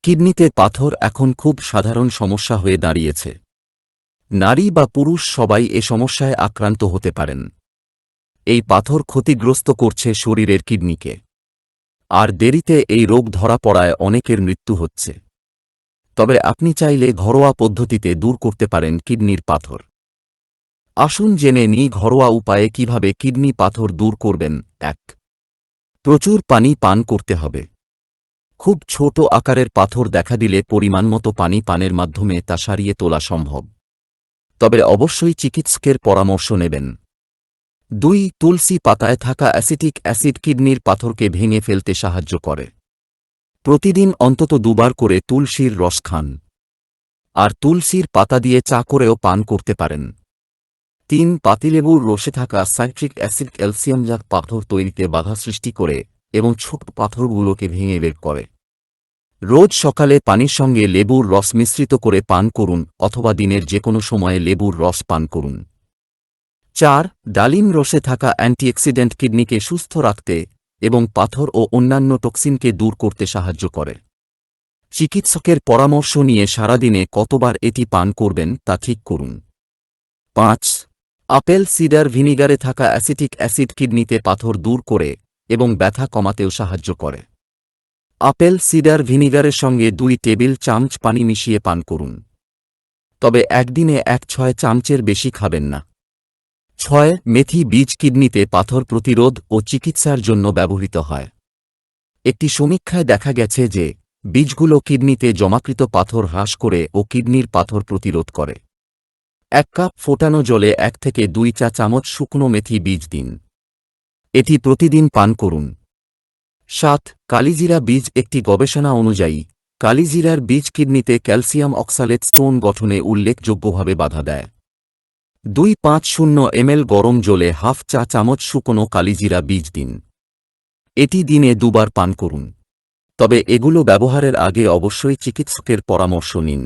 কিডনিতে পাথর এখন খুব সাধারণ সমস্যা হয়ে দাঁড়িয়েছে। নারী বা পুরুষ সবাই এ সমস্যায় আক্রান্ত হতে পারেন। এই পাথর ক্ষতিগ্রস্ত করছে শরীরের কিডনিকে, আর দেরিতে এই রোগ ধরা পড়ায় অনেকের মৃত্যু হচ্ছে। তবে আপনি চাইলে ঘরোয়া পদ্ধতিতে দূর করতে পারেন কিডনির পাথর। আসুন জেনে নিই ঘরোয়া উপায়ে কিভাবে কিডনি পাথর দূর করবেন। ১. প্রচুর পানি পান করতে হবে। খুব ছোট আকারের পাথর দেখা দিলে পরিমাণমতো পানি পানের মাধ্যমে তা সারিয়ে তোলা সম্ভব, তবে অবশ্যই চিকিৎসকের পরামর্শ নেবেন। ২. তুলসী পাতায় থাকা অ্যাসিটিক অ্যাসিড কিডনির পাথরকে ভেঙে ফেলতে সাহায্য করে। প্রতিদিন অন্তত ২ বার করে তুলসীর রস খান, আর তুলসীর পাতা দিয়ে চা করেও পান করতে পারেন। ৩. পাতিলেবুর রসে থাকা সাইট্রিক অ্যাসিড ক্যালসিয়ামজাত পাথর তৈরিতে বাধা সৃষ্টি করে এবং ছোট পাথরগুলোকে ভেঙে বের করে। রোজ সকালে পানির সঙ্গে লেবুর রস মিশ্রিত করে পান করুন, অথবা দিনের যে কোনো সময়ে লেবুর রস পান করুন। ৪. ডালিম রসে থাকা অ্যান্টিঅক্সিডেন্ট কিডনিকে সুস্থ রাখতে এবং পাথর ও অন্যান্য টক্সিনকে দূর করতে সাহায্য করে। চিকিৎসকের পরামর্শ নিয়ে সারাদিনে কতবার এটি পান করবেন তা ঠিক করুন। ৫. আপেল সিডার ভিনিগারে থাকা অ্যাসিটিক অ্যাসিড কিডনিতে পাথর দূর করে এবং ব্যথা কমাতেও সাহায্য করে। আপেল সিডার ভিনিগারের সঙ্গে ২ টেবিল চামচ পানি মিশিয়ে পান করুন, তবে একদিনে ১-৬ চামচের বেশি খাবেন না। ৬. মেথি বীজ কিডনিতে পাথর প্রতিরোধ ও চিকিৎসার জন্য ব্যবহৃত হয়। একটি সমীক্ষায় দেখা গেছে যে বীজগুলো কিডনিতে জমাকৃত পাথর হ্রাস করে ও কিডনির পাথর প্রতিরোধ করে। ১ কাপ ফোটানো জলে ১ থেকে ২ চা চামচ শুকনো মেথি বীজ দিন। এটি প্রতিদিন পান করুন। ৭. কালিজিরা বীজ একটি গবেষণা অনুযায়ী কালিজিরার বীজ কিডনিতে ক্যালসিয়াম অক্সালেট স্টোন গঠনে উল্লেখযোগ্যভাবে বাধা দেয়। ২৫০ ml গরম জলে হাফ চা চামচ শুকনো কালিজিরা বীজ দিন। এটি দিনে ২ বার পান করুন, তবে এগুলো ব্যবহারের আগে অবশ্যই চিকিৎসকের পরামর্শ নিন।